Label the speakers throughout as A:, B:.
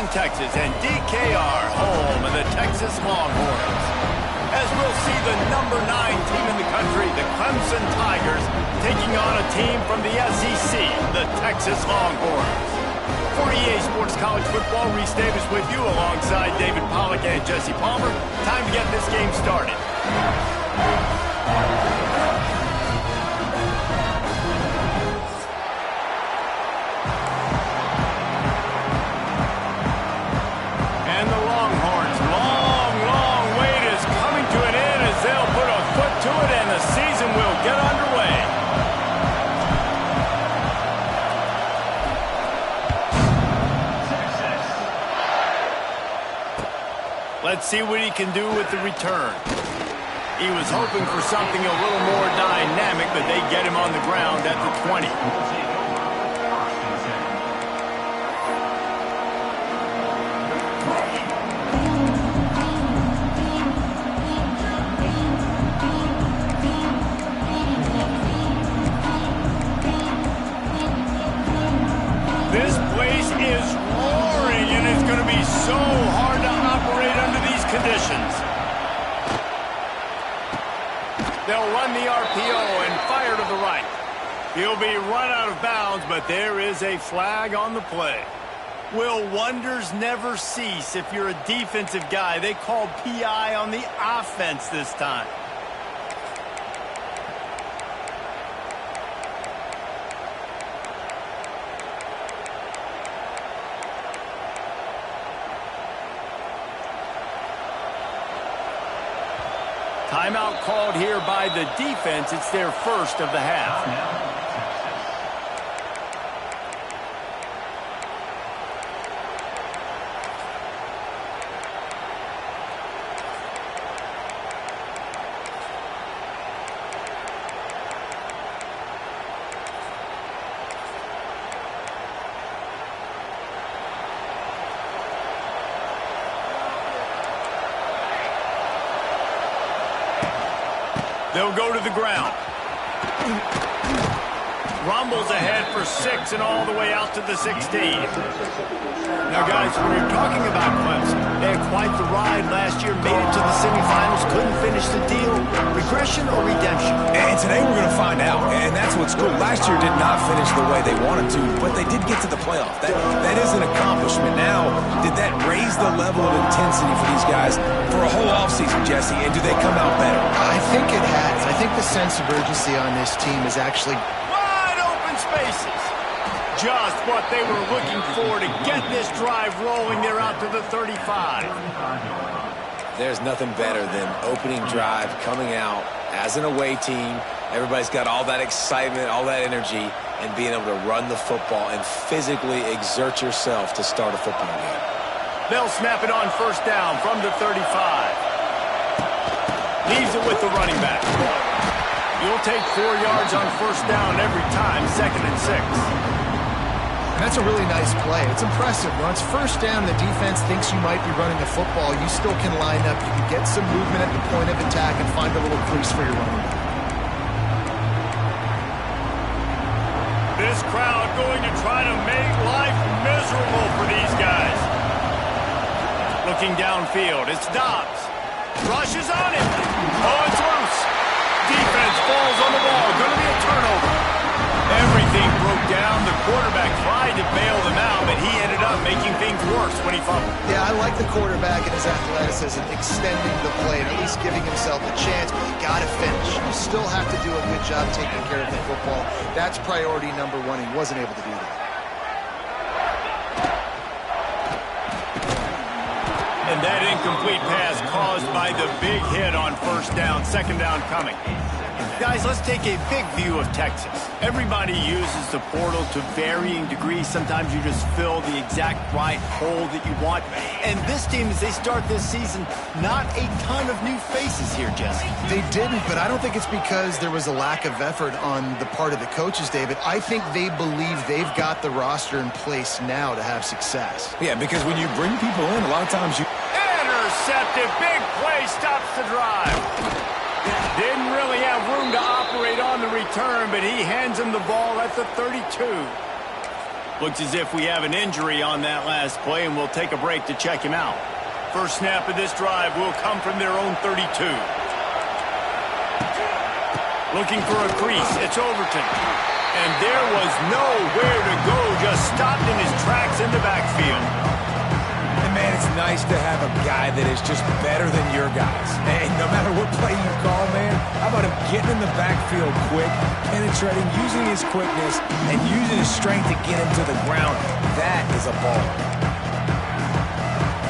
A: Arlington, Texas, and DKR, home of the Texas Longhorns. As we'll see the number 9 team in the country, the Clemson Tigers, taking on a team from the SEC, the Texas Longhorns. For EA Sports College Football, Reese Davis with you alongside David Pollack and Jesse Palmer. Time to get this game started. And the Longhorns' long wait is coming to an end as they'll put a foot to it and the season will get underway. Let's see what he can do with the return. He was hoping for something a little more dynamic, but they get him on the ground at the 20. This place is roaring, and it's going to be so hard to operate under these conditions. They'll run the RPO and fire to the right. He'll be run out of bounds, but there is a flag on the play. Will wonders never cease if you're a defensive guy? They called PI on the offense this time. Timeout called here by the defense. It's their first of the half. They'll go to the ground. Rumbles ahead for 6 and all the way out to the 16. Now, guys, when you're talking about Clemson, they had quite the ride last year, made it to the semifinals, couldn't finish the deal. Regression or redemption?
B: And today we're going to find out, and that's what's cool. Last year did not finish the way they wanted to, but they did get to the playoff. That is an accomplishment. Now, did that raise the level of intensity for these guys for a whole offseason, Jesse, and do they come out better?
C: I think it has. I think the sense of urgency on this team is actually
A: wide open spaces. Just what they were looking for to get this drive rolling. They're out to the 35.
B: There's nothing better than opening drive, coming out as an away team. Everybody's got all that excitement, all that energy, and being able to run the football and physically exert yourself to start a football game.
A: They'll snap it on first down from the 35. Leaves it with the running back. You'll take 4 yards on first down every time, 2nd and 6.
C: That's a really nice play. It's impressive. Once first down, the defense thinks you might be running the football. You still can line up. You can get some movement at the point of attack and find a little crease for your running back.
A: This crowd going to try to make life miserable for these guys. Looking downfield, it's Dobbs. Rushes on it. Oh, it's loose. Defense falls on the ball. Going to be a turnover. Everything broke down. The quarterback tried to bail them out, but he ended up making things worse when he fumbled.
C: Yeah, I like the quarterback and his athleticism, extending the play and at least giving himself a chance, but you got to finish. You still have to do a good job taking care of the football. That's priority number 1. He wasn't able to do that.
A: And that incomplete pass caused by the big hit on first down, 2nd down coming. Guys, let's take a big view of Texas. Everybody uses the portal to varying degrees. Sometimes you just fill the exact right hole that you want. And this team, as they start this season, not a ton of new faces here, Jesse.
C: They didn't, but I don't think it's because there was a lack of effort on the part of the coaches, David. I think they believe they've got the roster in place now to have success.
B: Yeah, because when you bring people in, a lot of times you...
A: Intercepted. Big play stops the drive. Didn't really have room to operate on the return, but he hands him the ball at the 32. Looks as if we have an injury on that last play, and we'll take a break to check him out. First snap of this drive will come from their own 32. Looking for a crease. It's Overton. And there was nowhere to go. Just stopped in his tracks in the backfield.
B: And, man, it's nice to have a guy that is just better than your guys. Hey, no matter what play you call, man, how about him getting in the backfield quick, penetrating, using his quickness, and using his strength to get him to the ground. That is a ball.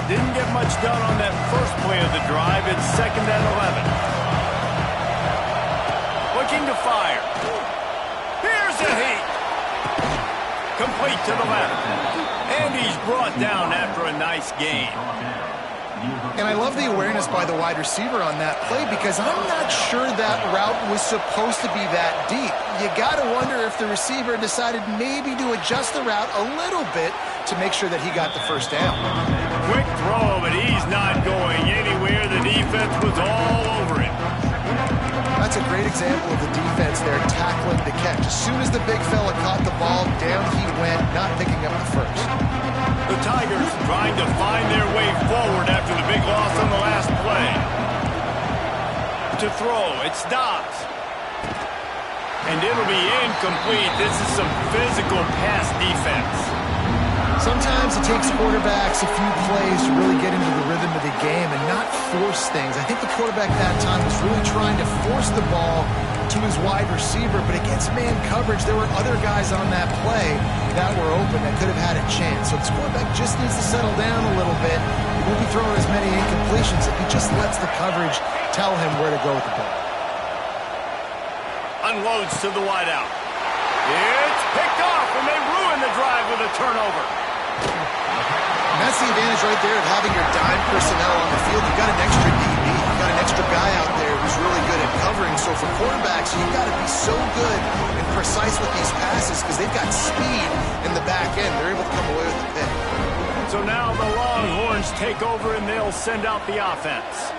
A: Didn't get much done on that first play of the drive. It's 2nd and 11. Looking to fire. Here's a heat. Complete to the left. And he's brought down after a nice gain.
C: And I love the awareness by the wide receiver on that play because I'm not sure that route was supposed to be that deep. You got to wonder if the receiver decided maybe to adjust the route a little bit to make sure that he got the first down.
A: Quick throw, but he's not going anywhere. The defense was all over him.
C: That's a great example of the defense there tackling the catch. As soon as the big fella caught the ball, down he went, not picking up the first.
A: The Tigers trying to find their way forward after the big loss on the last play. To throw, it's Dobbs. And it'll be incomplete. This is some physical pass defense.
C: Sometimes it takes quarterbacks a few plays to really get into the rhythm of the game and not force things. I think the quarterback that time was really trying to force the ball to his wide receiver, but against man coverage, there were other guys on that play that were open that could have had a chance. So this quarterback just needs to settle down a little bit. He won't be throwing as many incompletions if he just lets the coverage tell him where to go with the ball.
A: Unloads to the wideout. It's picked off, and they ruin the drive with a turnover.
C: And that's the advantage right there of having your dime personnel on the field. You've got an extra DB. You've got an extra guy out there who's really good at covering. So for quarterbacks, you've got to be so good and precise with these passes because they've got speed in the back end. They're able to come away with the pick.
A: So now the Longhorns take over, and they'll send out the offense.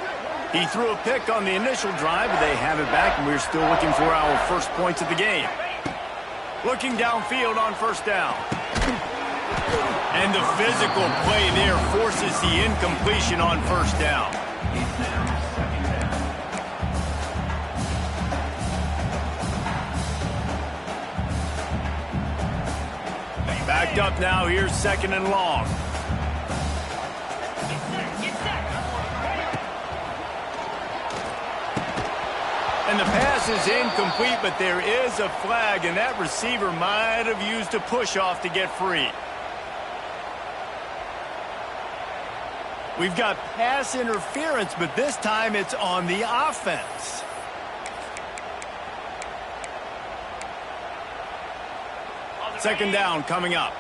A: He threw a pick on the initial drive, but they have it back, and we're still looking for our first points of the game. Looking downfield on first down. And the physical play there forces the incompletion on first down. Backed up now, here's 2nd and long. And the pass is incomplete, but there is a flag, and that receiver might have used a push-off to get free. We've got pass interference, but this time it's on the offense. Second down coming up.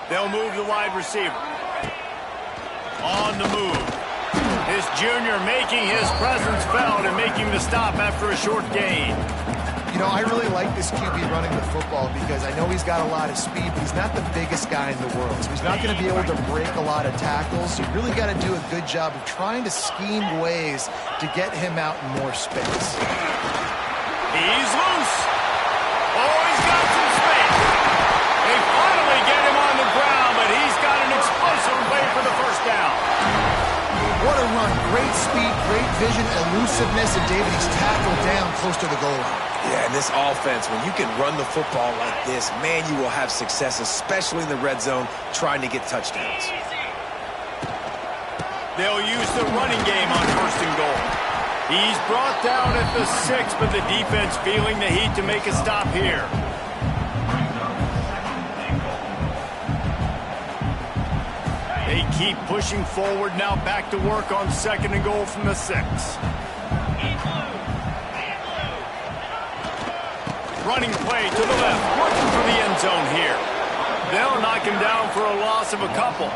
A: They'll move the wide receiver. On the move. This junior making his presence felt and making the stop after a short gain.
C: You know, I really like this QB running the football because I know he's got a lot of speed, but he's not the biggest guy in the world. So he's not going to be able to break a lot of tackles. So you really got to do a good job of trying to scheme ways to get him out in more space.
A: He's loose. Oh, he's got some space. They finally get him on the ground, but he's got an explosive play for the first down.
C: What a run. Great speed, great vision, elusiveness, and David, he's tackled down close to the goal line.
B: Yeah, in this offense, when you can run the football like this, man, you will have success, especially in the red zone, trying to get touchdowns.
A: They'll use the running game on first and goal. He's brought down at the 6, but the defense feeling the heat to make a stop here. They keep pushing forward now, back to work on 2nd and goal from the 6. Running play to the left, looking for the end zone here. They'll knock him down for a loss of a couple.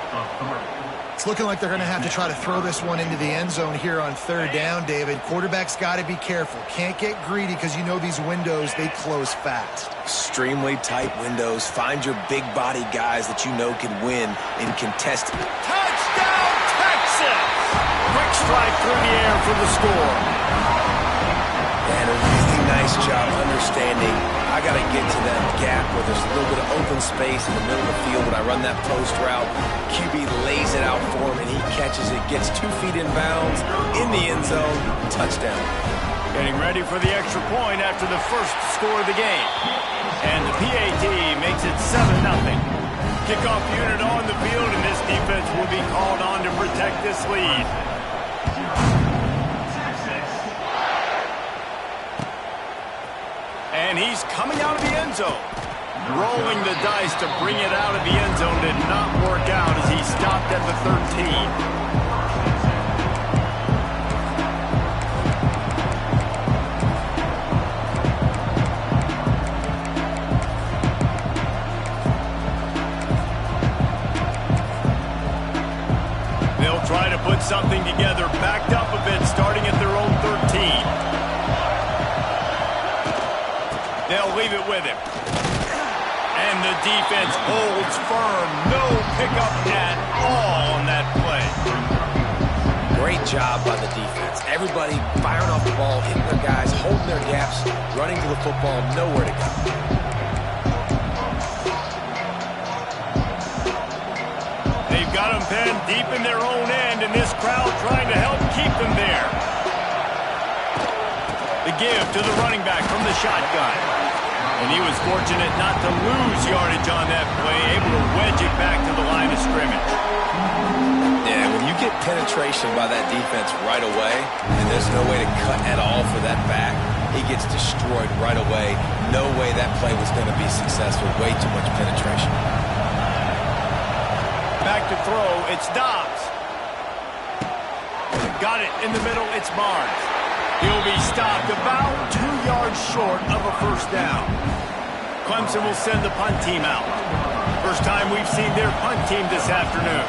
C: It's looking like they're going to have to try to throw this one into the end zone here on 3rd down, David. Quarterback's got to be careful. Can't get greedy because you know these windows, they close fast.
B: Extremely tight windows. Find your big body guys that you know can win in contested.
A: Touchdown, Texas! Quick strike through the air for the score.
B: And a really nice job understanding I got to get to that gap where there's a little bit of open space in the middle of the field when I run that post route. QB lays it out for him, and he catches it, gets 2 feet in bounds, in the end zone, touchdown.
A: Getting ready for the extra point after the first score of the game. And the PAT makes it 7-0. Kickoff unit on the field, and this defense will be called on to protect this lead. And he's coming out of the end zone. Rolling the dice to bring it out of the end zone did not work out as he stopped at the 13. Try to put something together, backed up a bit, starting at their own 13. They'll leave it with him. And the defense holds firm. No pickup at all on that play.
B: Great job by the defense. Everybody firing off the ball, hitting their guys, holding their gaps, running to the football, nowhere to go.
A: Got them pinned deep in their own end, and this crowd trying to help keep them there. The give to the running back from the shotgun. And he was fortunate not to lose yardage on that play, able to wedge it back to the line of scrimmage.
B: Yeah, when you get penetration by that defense right away, and there's no way to cut at all for that back, he gets destroyed right away. No way that play was going to be successful. Way too much penetration.
A: Back to throw, it's Dobbs. Got it in the middle, it's Barnes. He'll be stopped about 2 yards short of a first down. Clemson will send the punt team out. First time we've seen their punt team this afternoon.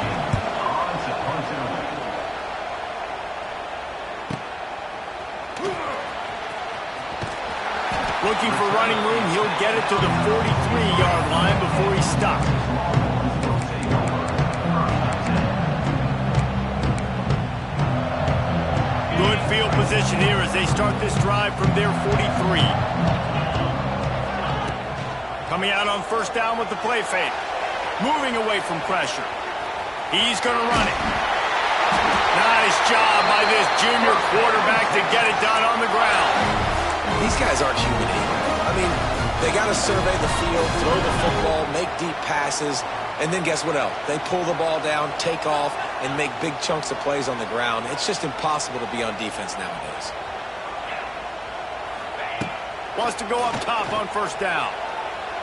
A: Looking for running room, he'll get it to the 43-yard line before he's stopped. Good field position here as they start this drive from their 43. Coming out on first down with the play fake. Moving away from pressure. He's going to run it. Nice job by this junior quarterback to get it done on the ground.
B: These guys aren't human either. I mean, they got to survey the field, throw the football, make deep passes, and then guess what else? They pull the ball down, take off, and make big chunks of plays on the ground. It's just impossible to be on defense nowadays.
A: Wants to go up top on first down.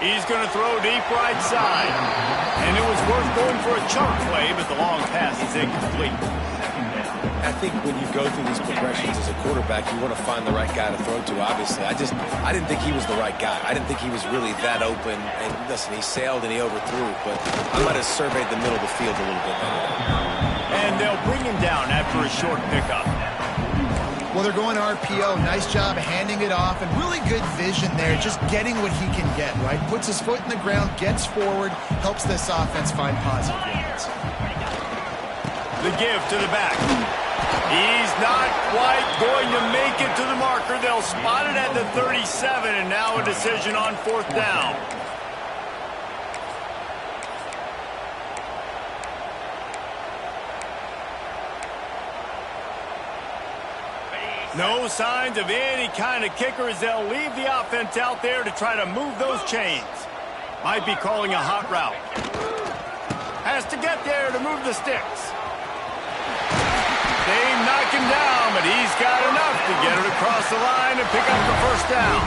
A: He's going to throw deep right side. And it was worth going for a chunk play, but the long pass is incomplete.
B: I think when you go through these progressions as a quarterback, you want to find the right guy to throw to, obviously. I didn't think he was the right guy. I didn't think he was really that open. And listen, he sailed and he overthrew, but I might have surveyed the middle of the field a little bit better.
A: And they'll bring him down after a short pickup.
C: Well, they're going RPO. Nice job handing it off, and really good vision there, just getting what he can get, right? Puts his foot in the ground, gets forward, helps this offense find positive yards.
A: The give to the back. He's not quite going to make it to the marker. They'll spot it at the 37, and now a decision on fourth down. No signs of any kind of kicker as they'll leave the offense out there to try to move those chains. Might be calling a hot route. Has to get there to move the sticks. They knock him down, but he's got enough to get it across the line and pick up the first down.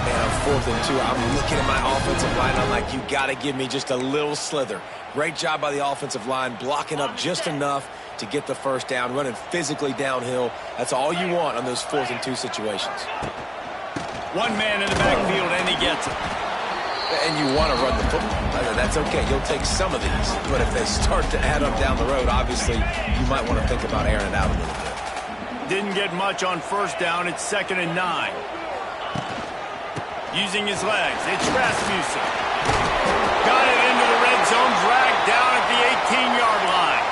B: Man, on 4th and 2, I'm looking at my offensive line. I'm like, you got to give me just a little slither. Great job by the offensive line, blocking up just enough to get the first down, running physically downhill. That's all you want on those 4th and 2 situations.
A: One man in the backfield, and he gets it.
B: And you want to run the football. That's okay. You'll take some of these. But if they start to add up down the road, obviously, you might want to think about airing it out a little bit.
A: Didn't get much on first down. It's 2nd and 9. Using his legs, it's Rasmussen. Got it into the red zone, dragged down at the 18-yard line.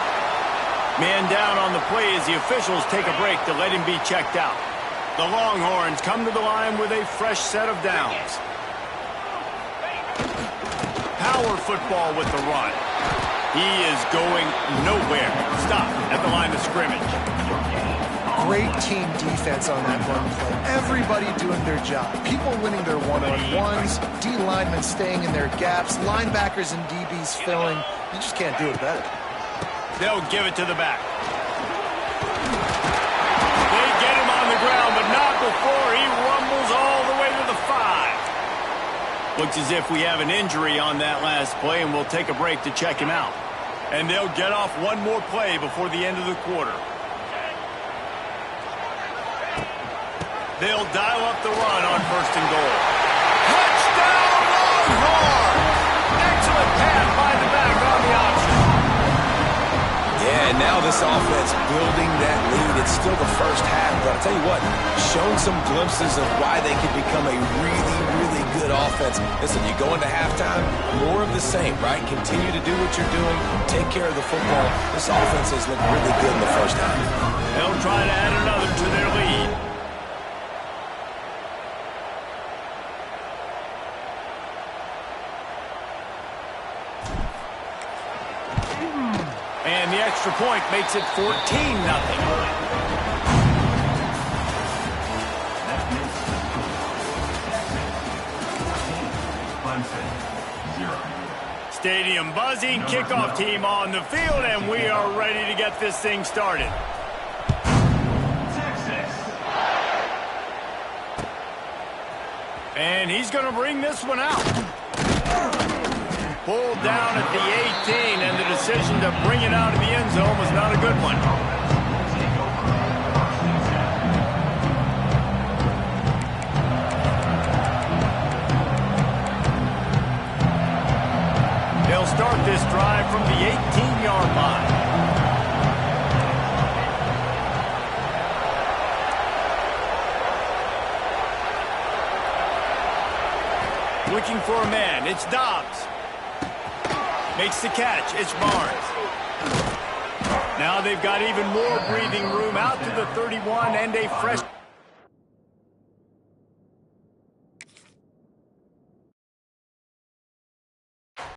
A: Man down on the play as the officials take a break to let him be checked out. The Longhorns come to the line with a fresh set of downs. Power football with the run. He is going nowhere. Stop at the line of scrimmage.
C: Great team defense on that run play. Everybody doing their job. People winning their one-on-ones, D linemen staying in their gaps, linebackers and DBs filling. You just can't do it better.
A: They'll give it to the back. They get him on the ground, but not before he rumbles all the way to the 5. Looks as if we have an injury on that last play, and we'll take a break to check him out. And they'll get off one more play before the end of the quarter. They'll dial up the run on 1st and goal. Touchdown, Longhorns! Excellent pass by the back on the option.
B: Yeah, and now this offense building that lead. It's still the first half, but I'll tell you what, shown some glimpses of why they could become a really, really good offense. Listen, you go into halftime, more of the same, right? Continue to do what you're doing, take care of the football. This offense has looked really good in the first half.
A: They'll try to add another to their lead. And the extra point makes it 14-0. Stadium buzzing, kickoff team on the field, and we are ready to get this thing started. And he's going to bring this one out. Pulled down at the 18, and the decision to bring it out of the end zone was not a good one. They'll start this drive from the 18-yard line. Looking for a man. It's Dobbs. Makes the catch. It's Barnes. Now they've got even more breathing room out to the 31 and a fresh...